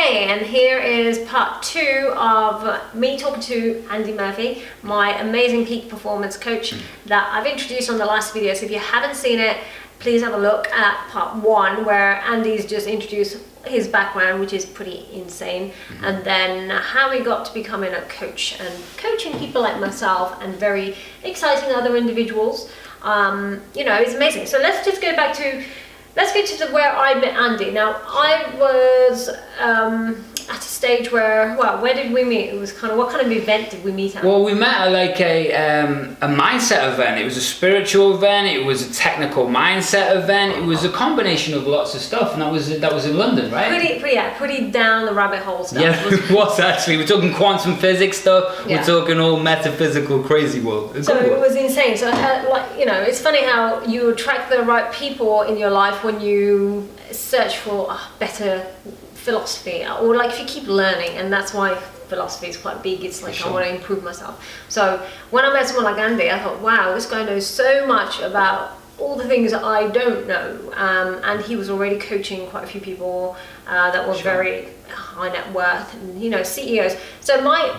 Okay, and here is part 2 of me talking to Andy Murphy, my amazing peak performance coach that I've introduced on the last video. So if you haven't seen it, please have a look at part 1 where Andy's just introduced his background, which is pretty insane, and then how he got to becoming a coach and coaching people like myself and very exciting other individuals. You know, it's amazing. So let's just go back to where I met Andy. Now, I was at a stage where, well, where did we meet? It was kind of, what kind of event did we meet at? Well, we met at like a mindset event. It was a spiritual event. It was a technical mindset event. It was a combination of lots of stuff, and that was in London, right? Pretty down the rabbit hole stuff. Yeah, it was actually. We're talking quantum physics stuff. Yeah. We're talking all metaphysical, crazy world. So it was insane. So, like, you know, it's funny how you attract the right people in your life when you search for a better philosophy, or like if you keep learning, and that's why philosophy is quite big. It's like, I want to improve myself. So when I met someone like Andy, I thought, wow, this guy knows so much about all the things that I don't know, and he was already coaching quite a few people that were very high net worth, and, you know, CEOs. So my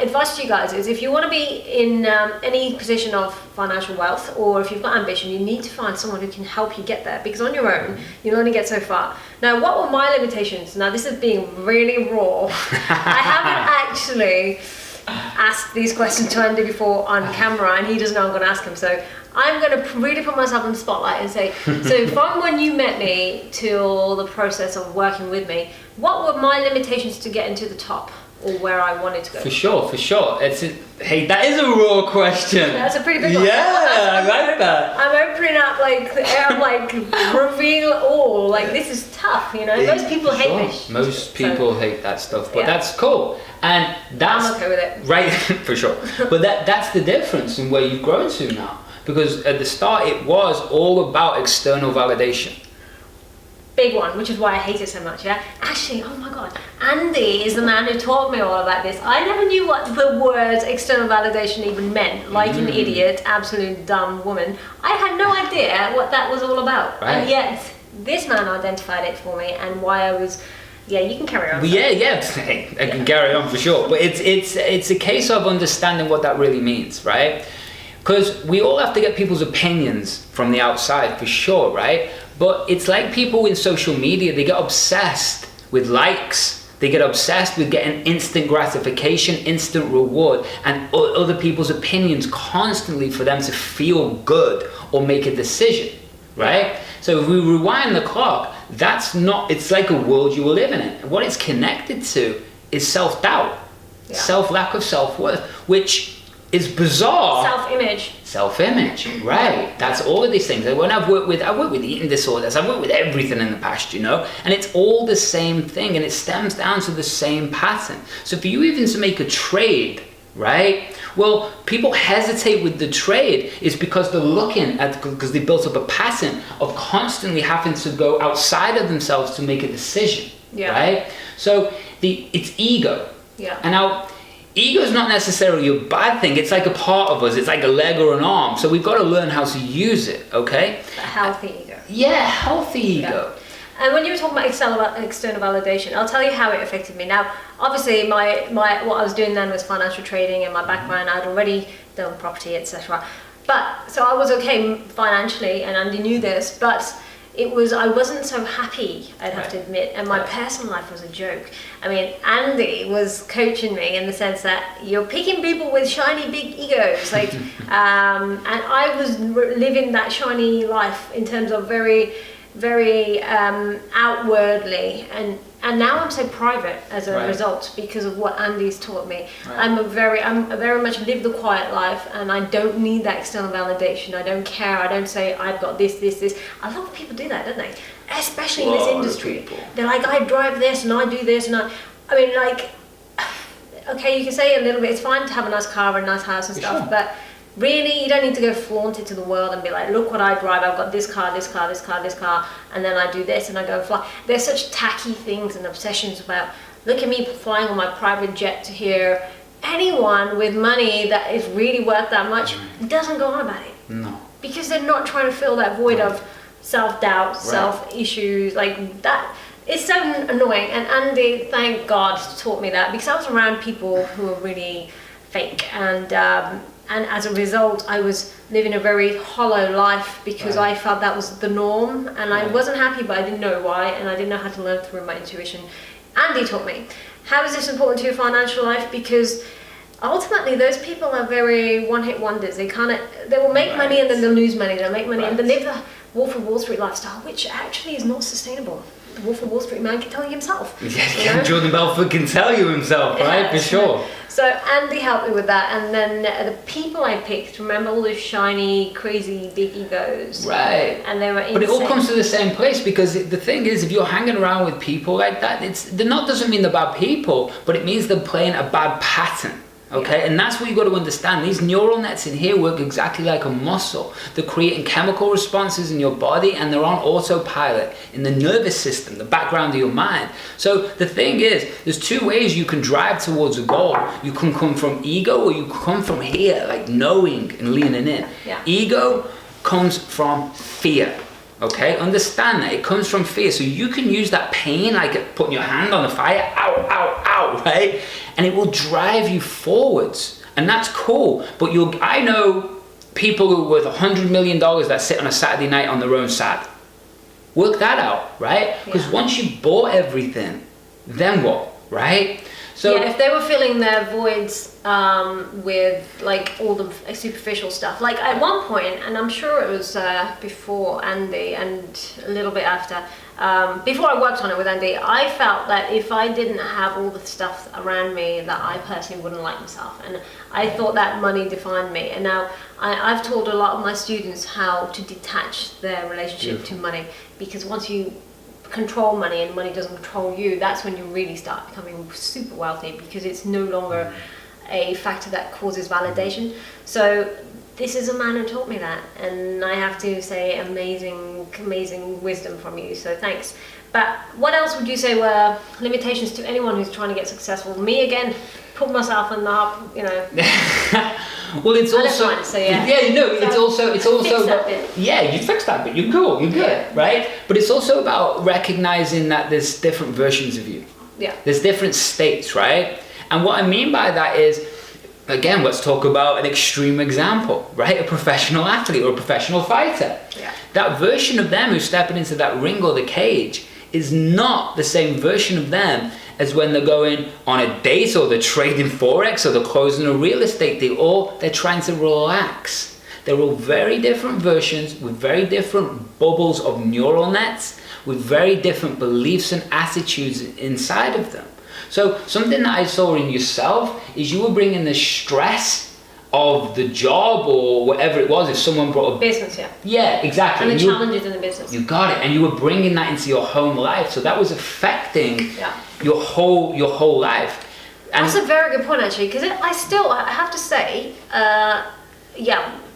advice to you guys is, if you want to be in any position of financial wealth, or if you've got ambition, you need to find someone who can help you get there, because on your own you'll only get so far. Now, what were my limitations? Now, this is being really raw. I haven't actually asked these questions to Andy before on camera, and he doesn't know I'm going to ask him, so I'm going to really put myself in the spotlight and say, so from when you met me till the process of working with me, what were my limitations to getting to the top, or where I wanted to go? For sure. Hey, that is a raw question. That's a pretty big one. Yeah, I like that. I'm opening up, I'm like, reveal all. Like, this is tough, you know. Most people hate this. Most people hate that stuff, but that's cool. And that's, I'm okay with it. Right, for sure. But that's the difference in where you've grown to now. Because at the start, it was all about external validation. Big one, which is why I hate it so much, yeah? Actually, oh my God, Andy is the man who taught me all about this. I never knew what the words external validation even meant, like an idiot, absolute dumb woman. I had no idea what that was all about. Right. And yet, this man identified it for me, and why I was, yeah, you can carry on. I can carry on for sure. But it's a case of understanding what that really means, right? Because we all have to get people's opinions from the outside, for sure, right? But it's like people in social media, they get obsessed with likes. They get obsessed with getting instant gratification, instant reward, and other people's opinions constantly for them to feel good or make a decision, right? So if we rewind the clock, it's like a world you were living in. And what it's connected to is self-doubt, lack of self-worth, which is bizarre. Self-image, right? That's all of these things. When I've worked with eating disorders, I've worked with everything in the past, you know, and it's all the same thing, and it stems down to the same pattern. So for you even to make a trade, right? Well, people hesitate with the trade is because they're because they built up a pattern of constantly having to go outside of themselves to make a decision, right? So it's ego. Yeah. And now, ego is not necessarily a bad thing. It's like a part of us. It's like a leg or an arm. So we've got to learn how to use it, okay? A healthy ego. Yeah, healthy ego. Yeah. And when you were talking about external validation, I'll tell you how it affected me. Now, obviously, what I was doing then was financial trading, and my background, I'd already done property, etc. But, so I was okay financially, and Andy knew this, but I wasn't so happy, I'd have to admit, and my personal life was a joke. I mean, Andy was coaching me in the sense that you're picking people with shiny big egos, like, and I was living that shiny life in terms of very, very outwardly, and now I'm so private as a result because of what Andy's taught me. Right. I'm very much live the quiet life, and I don't need that external validation. I don't care. I don't say I've got this. A lot of people do that, don't they? Especially in this industry. They're like, I drive this and I do this, and I mean, like, okay, you can say a little bit. It's fine to have a nice car and a nice house and stuff, but really, you don't need to go flaunt it to the world and be like, look what I drive, I've got this car, and then I do this and I go and fly. There's such tacky things and obsessions about, look at me flying on my private jet to here. Anyone with money that is really worth that much doesn't go on about it. No. Because they're not trying to fill that void of self-doubt, self-issues, like that. it's so annoying. And Andy, thank God, taught me that, because I was around people who were really fake, and as a result, I was living a very hollow life because I felt that was the norm, and I wasn't happy, but I didn't know why, and I didn't know how to learn through my intuition. Andy taught me, how is this important to your financial life? Because ultimately, those people are very one-hit wonders. They will make money and then they'll lose money. They'll make money and then live the Wolf of Wall Street lifestyle, which actually is not sustainable. The Wolf of Wall Street man can tell you himself. Yeah, Jordan Belfort can tell you himself, right? For sure. So Andy helped me with that, and then the people I picked, remember all those shiny, crazy, big egos. Right. And they were insane. But it all comes to the same place, because the thing is, if you're hanging around with people like that, doesn't mean they're bad people, but it means they're playing a bad pattern. Okay, and that's what you've got to understand. These neural nets in here work exactly like a muscle. They're creating chemical responses in your body, and they're on autopilot in the nervous system, the background of your mind. So the thing is, there's two ways you can drive towards a goal. You can come from ego, or you can come from here, like knowing and leaning in. Yeah. Ego comes from fear. Okay, understand that it comes from fear. So you can use that pain, like putting your hand on the fire, ow, ow, ow, right? And it will drive you forwards, and that's cool. But I know people who are worth $100 million that sit on a Saturday night on their own sad. Work that out, right? Because once you bought everything, then what, right? So yeah, if they were filling their voids with like all the superficial stuff, like at one point, and I'm sure it was before Andy and a little bit after, before I worked on it with Andy, I felt that if I didn't have all the stuff around me, that I personally wouldn't like myself, and I thought that money defined me. And now I've taught a lot of my students how to detach their relationship to money, because once you control money and money doesn't control you, that's when you really start becoming super wealthy, because it's no longer a factor that causes validation. So this is a man who taught me that, and I have to say amazing wisdom from you, so thanks. But what else would you say were limitations to anyone who's trying to get successful? Me again, put myself in the well, it's also it's also that bit. Yeah, you fixed that bit. You're cool. You're good, right? But it's also about recognizing that there's different versions of you. Yeah. There's different states, right? And what I mean by that is, again, let's talk about an extreme example, right? A professional athlete or a professional fighter. Yeah. That version of them who's stepping into that ring or the cage is not the same version of them as when they're going on a date, or they're trading Forex, or they're closing a real estate deal, they're trying to relax. They're all very different versions with very different bubbles of neural nets, with very different beliefs and attitudes inside of them. So something that I saw in yourself is you were bringing the stress of the job or whatever it was. If someone brought a business, yeah, exactly, and the challenges in the business, you got it, and you were bringing that into your home life, so that was affecting your whole life. And that's a very good point, actually, because I have to say,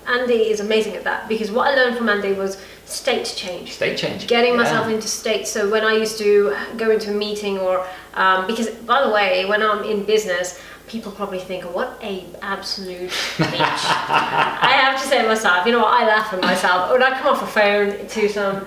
Andy is amazing at that, because what I learned from Andy was state change, getting myself into state. So when I used to go into a meeting, or because by the way, when I'm in business, people probably think, what a absolute bitch. I have to say to myself, you know what, I laugh at myself. When I come off a phone to some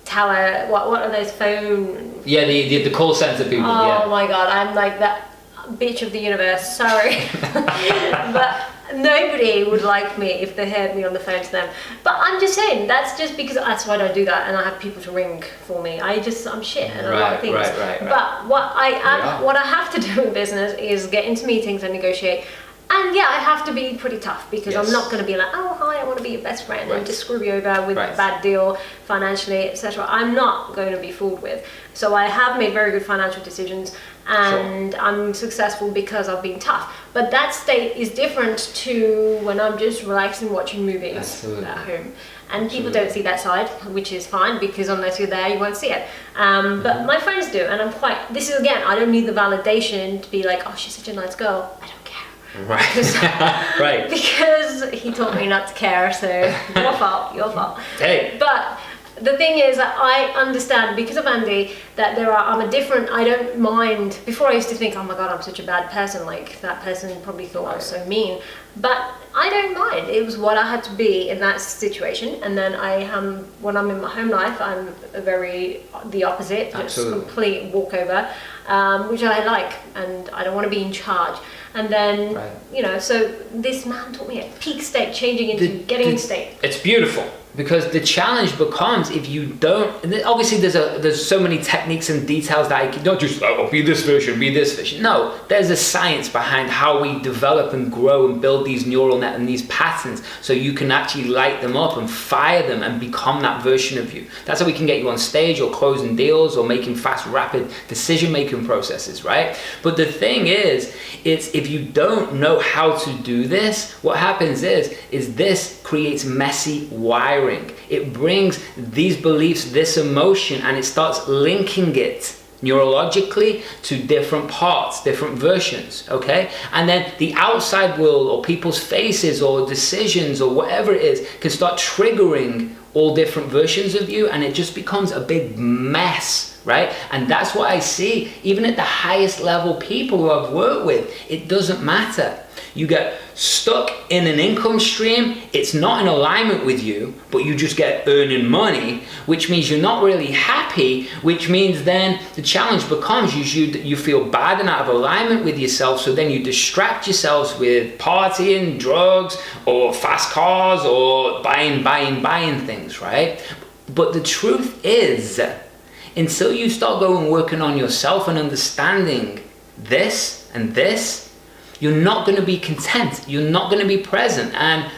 tower, what are those phone? Yeah, the call center people. Oh my God, I'm like that bitch of the universe, sorry. But nobody would like me if they heard me on the phone to them. But I'm just saying, that's just because that's why I don't do that, and I have people to ring for me. I'm shit at a lot of things. Right. But what I have to do in business is get into meetings and negotiate. And I have to be pretty tough, because I'm not going to be like, oh hi, I want to be your best friend and just screw you over with a bad deal financially, etc. I'm not going to be fooled with. So I have made very good financial decisions, and I'm successful because I've been tough. But that state is different to when I'm just relaxing, watching movies at home. And people don't see that side, which is fine, because unless you're there, you won't see it. But my friends do, and this is again, I don't need the validation to be like, oh, she's such a nice girl. I don't care. Right. Because he taught me not to care, so your fault. Hey. But the thing is that I understand because of Andy that I don't mind. Before I used to think, oh my God, I'm such a bad person. Like that person probably thought I was so mean, but I don't mind. It was what I had to be in that situation. And then when I'm in my home life, I'm the opposite, just complete walkover, which I like, and I don't want to be in charge. And then, so this man taught me a peak state, changing into getting in state. It's beautiful. Because the challenge becomes if you don't, and obviously there's so many techniques and details that I can not just be this version, be this version. No, there's a science behind how we develop and grow and build these neural net and these patterns so you can actually light them up and fire them and become that version of you. That's how we can get you on stage or closing deals or making fast, rapid decision-making processes, right? But the thing is, it's if you don't know how to do this, what happens is this creates messy wiring. It brings these beliefs, this emotion, and it starts linking it neurologically to different parts, different versions, okay? And then the outside world or people's faces or decisions or whatever it is can start triggering all different versions of you, and it just becomes a big mess, right? And that's what I see, even at the highest level people who I've worked with, it doesn't matter. You get stuck in an income stream, it's not in alignment with you, but you just get earning money, which means you're not really happy, which means then the challenge becomes you feel bad and out of alignment with yourself, so then you distract yourselves with partying, drugs, or fast cars, or buying things, right? But the truth is, until you start going working on yourself and understanding this and this, you're not going to be content. You're not going to be present. And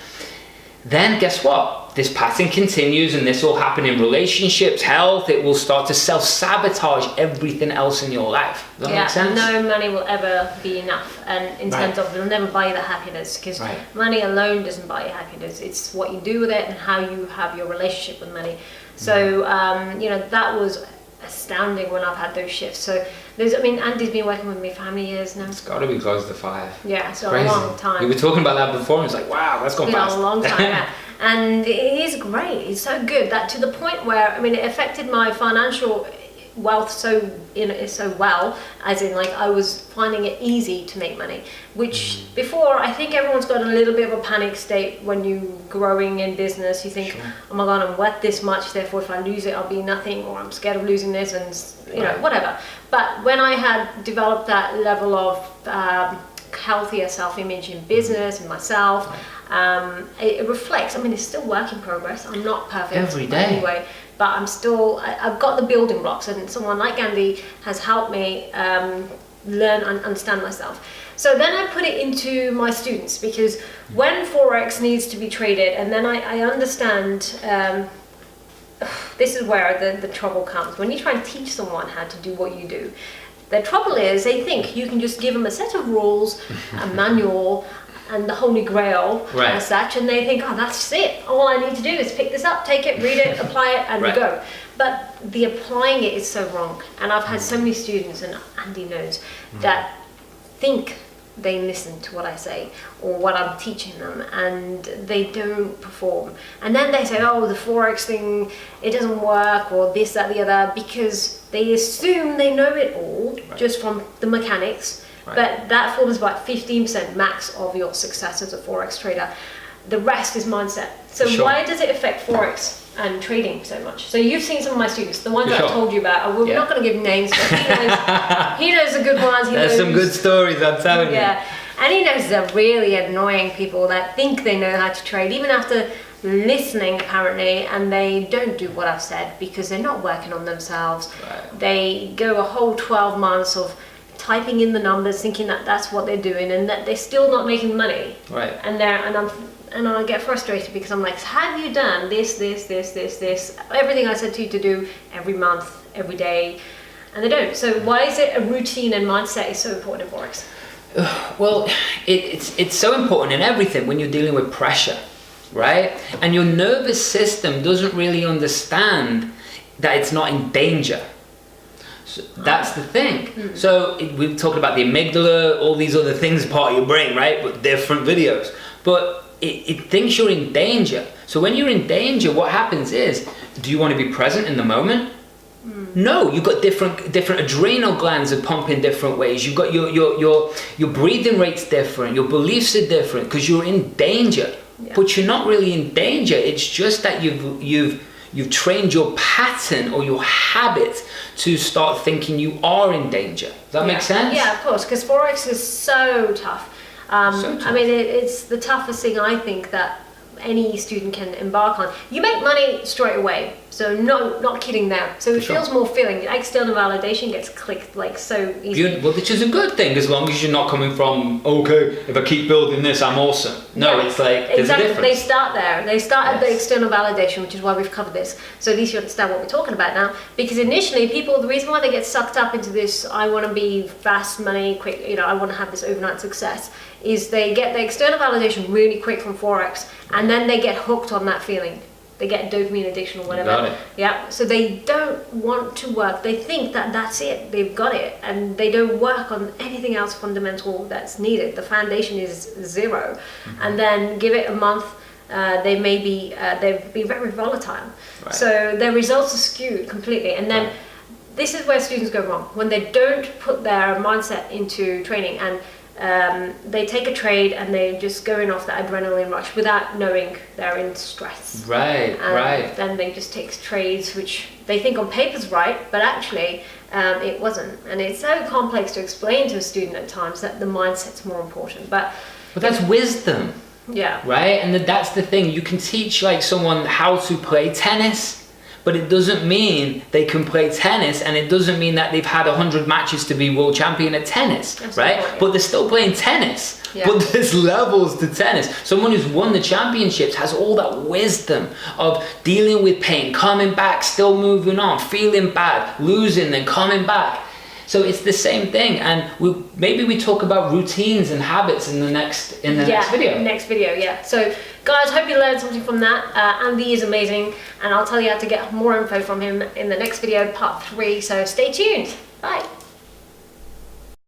then guess what? This pattern continues, and this will happen in relationships, health. It will start to self-sabotage everything else in your life. Does that make sense? No money will ever be enough. And in terms of, it'll never buy you the happiness, because money alone doesn't buy you happiness. It's what you do with it and how you have your relationship with money. So, that was astounding when I've had those shifts. So Andy's been working with me for how many years now? It's got to be close to 5. Yeah, so a long time. We were talking about that before, and it's like, wow, that's gone fast. A long time, yeah. And he's great. He's so good that to the point where, it affected my financial wealth so well, as in like I was finding it easy to make money, which before I think everyone's got a little bit of a panic state when you're growing in business. You think, oh my God, I'm worth this much, therefore if I lose it I'll be nothing, or I'm scared of losing this, and whatever. But when I had developed that level of healthier self-image in business and myself, it reflects. It's still work in progress. I'm not perfect every day anyway, but I've got the building blocks, and someone like Andy has helped me learn and understand myself. So then I put it into my students, because when Forex needs to be traded, and then I understand, this is where the trouble comes. When you try and teach someone how to do what you do, the trouble is they think you can just give them a set of rules, a manual, and the holy grail as such, and they think, oh, that's it. All I need to do is pick this up, take it, read it, apply it, and go. But the applying it is so wrong. And I've had so many students, and Andy knows, that think they listen to what I say or what I'm teaching them, and they don't perform. And then they say, oh, the Forex thing, it doesn't work, or this, that, the other, because they assume they know it all just from the mechanics. But that forms about 15% max of your success as a Forex trader. The rest is mindset. So why does it affect Forex and trading so much? So you've seen some of my students, the ones that I told you about. We're not going to give names, but he knows the good ones. There's some good stories, I'm telling you. Yeah, and he knows the really annoying people that think they know how to trade, even after listening apparently, and they don't do what I've said because they're not working on themselves. They go a whole 12 months of typing in the numbers, thinking that that's what they're doing, and that they're still not making money. And I get frustrated because I'm like, have you done this, everything I said to you to do every month, every day? And they don't. So why is it a routine and mindset is so important in Forex? Well, it's so important in everything when you're dealing with pressure, right? And your nervous system doesn't really understand that it's not in danger. So that's the thing. So we've talked about the amygdala, all these other things part of your brain, right? But different videos. But it thinks you're in danger. So when you're in danger, what happens is, do you want to be present in the moment? No, you've got different adrenal glands are pumping different ways. You've got your breathing rate's different, your beliefs are different because you're in danger. Yeah. But you're not really in danger. It's just that you've trained your pattern or your habit to start thinking you are in danger. Does that make sense? Yeah, of course, because Forex is so tough. So tough. I mean, it's the toughest thing I think that any student can embark on. You make money straight away, so not kidding there. So it feels more feeling. External validation gets clicked like so easily. Well, which is a good thing as long as you're not coming from, okay, if I keep building this, I'm awesome. No, it's like, there's a difference. They start there. They start at the external validation, which is why we've covered this. So at least you understand what we're talking about now. Because initially, people, the reason why they get sucked up into this, I want to be fast money, quick, I want to have this overnight success, is they get the external validation really quick from Forex, and then they get hooked on that feeling. They get dopamine addiction or whatever. Got it. Yeah. So they don't want to work. They think that that's it. They've got it, and they don't work on anything else fundamental that's needed. The foundation is 0, and then give it a month. They may be they'd be very volatile. Right. So their results are skewed completely, and then. This is where students go wrong when they don't put their mindset into training, and they take a trade and they're just going off that adrenaline rush without knowing they're in stress. Right. Then they just take trades which they think on paper's right, but actually it wasn't. And it's so complex to explain to a student at times that the mindset's more important. But that's wisdom. Yeah. Right? And that's the thing. You can teach like someone how to play tennis, but it doesn't mean they can play tennis, and it doesn't mean that they've had 100 matches to be world champion at tennis, That's right? important. But they're still playing tennis. Yeah. But there's levels to tennis. Someone who's won the championships has all that wisdom of dealing with pain, coming back, still moving on, feeling bad, losing, then coming back. So it's the same thing, and maybe we talk about routines and habits in the next video. Next video, yeah. So guys, hope you learned something from that. Andy is amazing, and I'll tell you how to get more info from him in the next video, part 3. So stay tuned. Bye.